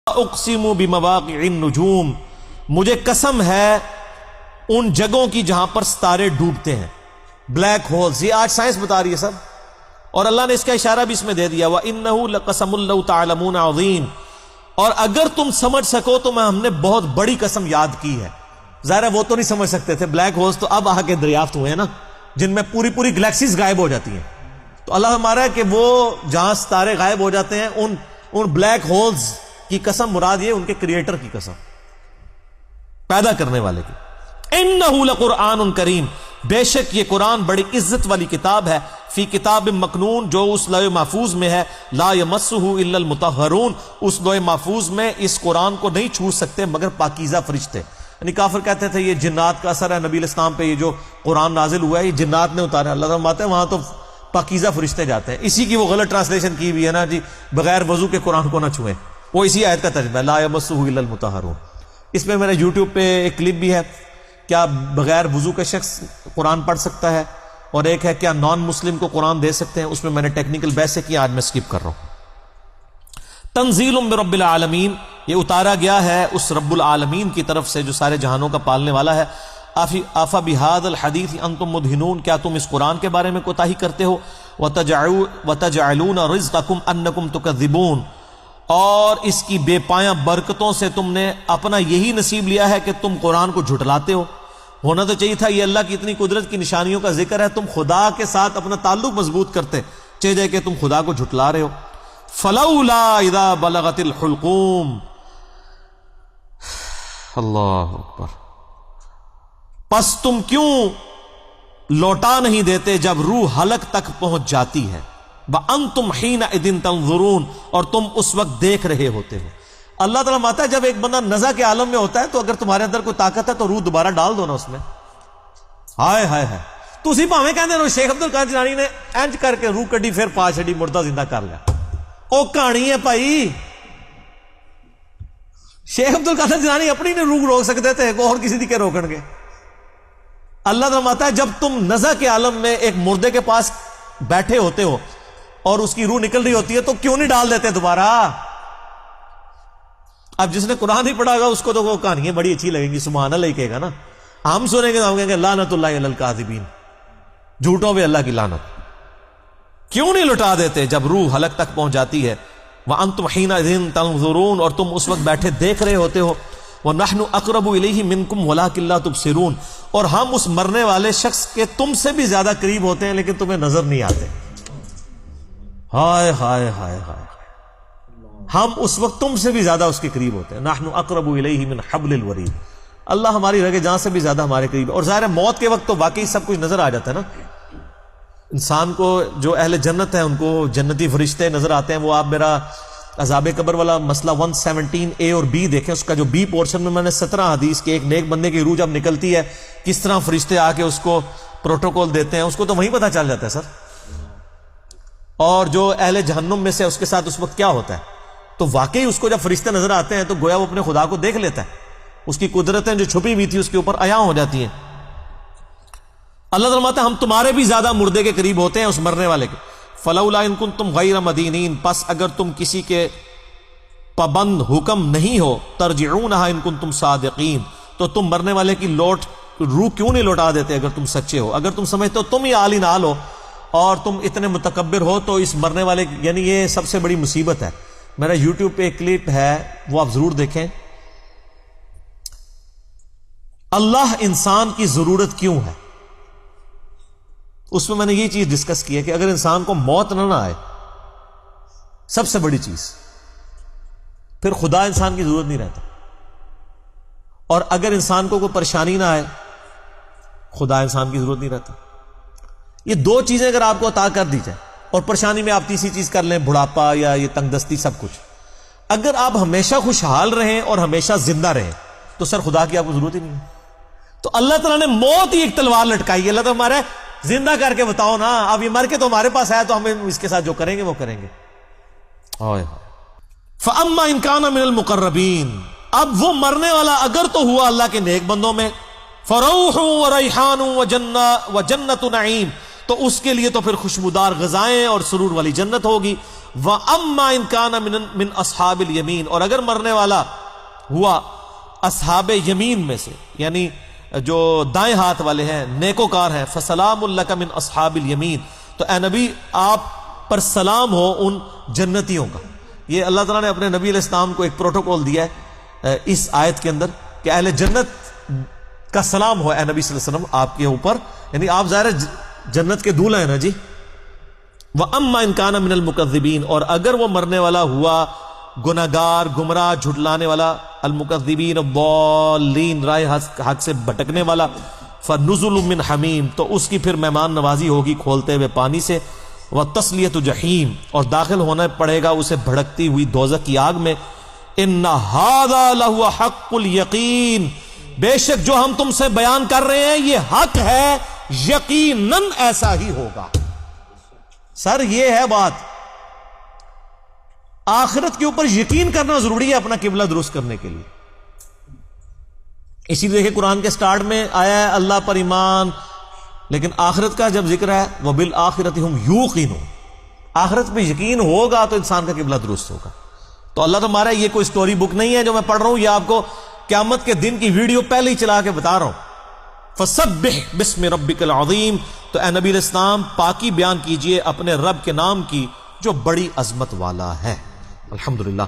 اقسم بمواقع النجوم، مجھے قسم ہے ان جگہوں کی جہاں پر ستارے ڈوبتے ہیں، بلیک ہولز، یہ آج سائنس بتا رہی ہے سب، اور اللہ نے اس کا اشارہ بھی اس میں دے دیا وَإِنَّهُ لَقَسَمٌ لَوْ تَعْلَمُونَ عَظِيمٌ، اور اگر تم سمجھ سکو تو ہم نے بہت بڑی قسم یاد کی ہے۔ ظاہر ہے وہ تو نہیں سمجھ سکتے تھے، بلیک ہولز تو اب آ کے دریافت ہوئے ہیں نا، جن میں پوری پوری گلیکسیز غائب ہو جاتی ہیں۔ تو اللہ ہمارا ہے کہ وہ جہاں ستارے غائب ہو جاتے ہیں ان بلیک ہولز کی قسم مراد یہ ان کے کریٹر کی قسم، پیدا کرنے والے کی۔ انہ لقرآن کریم، بے شک یہ قرآن بڑی عزت والی کتاب ہے، فی کتاب مکنون، جو اس لوح محفوظ میں ہے، لا یمسہ الا المطہرون، اس لوح محفوظ میں اس قرآن کو نہیں چھو سکتے مگر پاکیزہ فرشتے۔ یعنی کافر کہتے تھے یہ جنات کا اثر ہے، نبی علیہ السلام پہ یہ جو قرآن نازل ہوا ہے یہ جنات نے اتارا۔ اللہ تعالیٰ فرماتے ہیں وہاں تو پاکیزہ فرشتے جاتے ہیں۔ اسی کی وہ غلط ٹرانسلیشن کی بھی ہے نا جی، بغیر وضو کے قرآن کو نہ چھوئیں، وہ اسی آیت کا ترجمہ ہے، لا یمسہ الا المطہرون۔ اس میں میرے یوٹیوب پہ ایک کلپ بھی ہے، کیا بغیر وضو کے شخص قرآن پڑھ سکتا ہے، اور ایک ہے کیا نان مسلم کو قرآن دے سکتے ہیں، اس میں نے ٹیکنیکل بحث کی، آج میں سکپ کر رہا ہوں۔ تنزیل من رب العالمین، یہ اتارا گیا ہے اس رب العالمین کی طرف سے جو سارے جہانوں کا پالنے والا ہے۔ آفا بہذا الحدیث انتم مدہنون، کیا تم اس قرآن کے بارے میں کوتاہی کرتے ہو، وتجعلون رزقکم انکم تکذبون، اور اس کی بے پایاں برکتوں سے تم نے اپنا یہی نصیب لیا ہے کہ تم قرآن کو جھٹلاتے ہو۔ ہونا تو چاہیے تھا یہ اللہ کی اتنی قدرت کی نشانیوں کا ذکر ہے، تم خدا کے ساتھ اپنا تعلق مضبوط کرتے، چاہیے کہ تم خدا کو جھٹلا رہے ہو۔ فلولا اذا بلغت الحلقوم، اللہ اکبر، پس تم کیوں لوٹا نہیں دیتے جب روح حلق تک پہنچ جاتی ہے، وَأَنْتُمْ حِينَئِذٍ تَنْظُرُونَ، اور تم اس وقت دیکھ رہے ہوتے ہو۔ اللہ تعالیٰ ماتا ہے جب ایک بندہ نزع کے عالم میں ہوتا ہے تو اگر تمہارے اندر کوئی طاقت ہے تو روح دوبارہ ڈال دو نا اس میں۔ ہائے ہائے ہائے، تو اسی پاویں کہندے ہو شیخ عبد القادر جیلانی نے انج کر کے روح کڈی پھر پا چھڑی، مردہ زندہ کر لیا۔ او کہانی ہے بھائی، شیخ عبد القادر جیلانی اپنی نے روح روک سکتے تھے، اور کسی دی کے روکن گے؟ اللہ تعالیٰ ماتا ہے جب تم نزع کے عالم میں ایک مردے کے پاس بیٹھے ہوتے ہو اور اس کی روح نکل رہی ہوتی ہے تو کیوں نہیں ڈال دیتے دوبارہ؟ اب جس نے قرآن ہی پڑھا گا اس کو تو وہ کہانیاں بڑی اچھی لگیں گی، سبحان اللہ ہی کہے گا نا، ہم سنیں گے تو ہم کہیں گے لعنت اللہ علی الکاذبین، جھوٹوں پہ اللہ کی لعنت۔ کیوں نہیں لٹا دیتے جب روح حلق تک پہنچ جاتی ہے، وَأَنْتُمْ حِينَئِذٍ تَنْظُرُونَ، اور تم اس وقت بیٹھے دیکھ رہے ہوتے ہو، وَنَحْنُ أَقْرَبُ إِلَيْهِ مِنْكُمْ وَلَٰكِن لَا تُبْصِرُونَ، اور ہم اس مرنے والے شخص کے تم سے بھی زیادہ قریب ہوتے ہیں لیکن تمہیں نظر نہیں آتے۔ ہائے ہائے ہائے ہائے، ہم اس وقت تم سے بھی زیادہ اس کے قریب ہوتے ہیں۔ نحن اقرب الیہ من حبل الورید، اللہ ہماری رگے جان سے بھی زیادہ ہمارے قریب ہے۔ اور ظاہر ہے موت کے وقت تو واقعی سب کچھ نظر آ جاتا ہے نا انسان کو، جو اہل جنت ہے ان کو جنتی فرشتے نظر آتے ہیں۔ وہ آپ میرا عذاب قبر والا مسئلہ 117A اور B دیکھیں، اس کا جو B پورشن میں نے 17 حدیث کے ایک نیک بندے کی روح جب نکلتی ہے کس طرح فرشتے آ کے اس کو پروٹوکول دیتے ہیں، اس کو تو وہیں پتہ چل جاتا ہے سر۔ اور جو اہل جہنم میں سے اس کے ساتھ اس وقت کیا ہوتا ہے، تو واقعی اس کو جب فرشتے نظر آتے ہیں تو گویا وہ اپنے خدا کو دیکھ لیتا ہے، اس کی قدرتیں جو چھپی ہوئی تھی اس کے اوپر عیاں ہو جاتی ہیں۔ اللہ تعالیٰ فرماتا ہے ہم تمہارے بھی زیادہ مردے کے قریب ہوتے ہیں اس مرنے والے کے۔ فلولا ان کنتم غیر مدینین، پس اگر تم کسی کے پابند حکم نہیں ہو، ترجعونہا ان کنتم صادقین، تو تم مرنے والے کی روح کیوں نہیں لوٹا دیتے اگر تم سچے ہو؟ اگر تم سمجھتے ہو تم ہی عالی نال ہو اور تم اتنے متکبر ہو تو اس مرنے والے، یعنی یہ سب سے بڑی مصیبت ہے۔ میرا یوٹیوب پہ ایک کلپ ہے وہ آپ ضرور دیکھیں، اللہ انسان کی ضرورت کیوں ہے، اس میں نے یہ چیز ڈسکس کی ہے کہ اگر انسان کو موت نہ آئے، سب سے بڑی چیز، پھر خدا انسان کی ضرورت نہیں رہتا، اور اگر انسان کو کوئی پریشانی نہ آئے، خدا انسان کی ضرورت نہیں رہتا۔ یہ دو چیزیں اگر آپ کو عطا کر دی جائے، اور پریشانی میں آپ تیسری چیز کر لیں بڑھاپا یا یہ تنگ دستی، سب کچھ، اگر آپ ہمیشہ خوشحال رہیں اور ہمیشہ زندہ رہیں تو سر خدا کی آپ کو ضرورت ہی نہیں ہے۔ تو اللہ تعالیٰ نے موت ہی ایک تلوار لٹکائی ہے، اللہ تعالیٰ ہمارے زندہ کر کے بتاؤ نا، اب یہ مر کے تو ہمارے پاس آیا تو ہم اس کے ساتھ جو کریں گے وہ کریں گے۔ فَأَمَّا إِن كَانَ مِنَ الْمُقَرَّبِينَ، اب وہ مرنے والا اگر تو ہوا اللہ کے نیک بندوں میں، فَرَوْحٌ وَرَيْحَانٌ وَجَنَّةُ نَعِيمٍ، تو اس کے لیے تو پھر خوشبودار غذائیں اور سرور والی جنت ہوگی۔ وَأَمَّا إِن كَانَ مِنْ أَصْحَابِ الْيَمِينَ، اور اگر مرنے والا ہوا اصحاب یمین میں سے، یعنی جو دائیں ہاتھ والے ہیں، نیکوکار ہیں، فَسَلَامٌ لَكَ مِنْ أَصْحَابِ الْيَمِينَ، تو اے نبی آپ پر سلام ہو ان جنتیوں کا۔ یہ اللہ تعالیٰ نے اپنے نبی علیہ السلام کو ایک پروٹوکول دیا ہے اس آیت کے اندر کہ اہل جنت کا سلام ہو اے نبی صلی اللہ علیہ وسلم آپ کے اوپر، یعنی آپ ظاہر جنت کے دولہا ہیں نا جی۔ وَأَمَّا إِن كَانَ مِنَ الْمُكَذِّبِينَ، اور اگر وہ مرنے والا ہوا گناہگار، گمراہ، جھٹلانے والا، المکذبین الضالین، راہ حق سے بھٹکنے والا، فَنُزُلٌ مِّنْ حَمِيمٍ، تو اس کی پھر مہمان نوازی ہوگی کھولتے ہوئے پانی سے، وَتَصْلِيَةُ جَحِيمٍ، اور داخل ہونا پڑے گا اسے بھڑکتی ہوئی دوزخ کی آگ میں۔ إِنَّ هَذَا لَهُوَ حَقُّ الْيَقِينِ، بے شک جو ہم تم سے بیان کر رہے ہیں یہ حق ہے، یقیناً ایسا ہی ہوگا۔ سر یہ ہے بات، آخرت کے اوپر یقین کرنا ضروری ہے اپنا قبلہ درست کرنے کے لیے۔ اسی لیے دیکھیں قرآن کے سٹارٹ میں آیا ہے اللہ پر ایمان، لیکن آخرت کا جب ذکر ہے وَبِالْآخِرَةِ هُمْ يُوقِنُونَ، آخرت پہ یقین ہوگا تو انسان کا قبلہ درست ہوگا۔ تو اللہ تمہارا یہ کوئی سٹوری بک نہیں ہے جو میں پڑھ رہا ہوں، یہ آپ کو قیامت کے دن کی ویڈیو پہلے ہی چلا کے بتا رہا ہوں۔ فَسَبِّحْ بِاسْمِ رَبِّكَ الْعَظِيمِ، تو اے نبی علیہ السلام پاکی بیان کیجئے اپنے رب کے نام کی جو بڑی عظمت والا ہے۔ الحمدللہ۔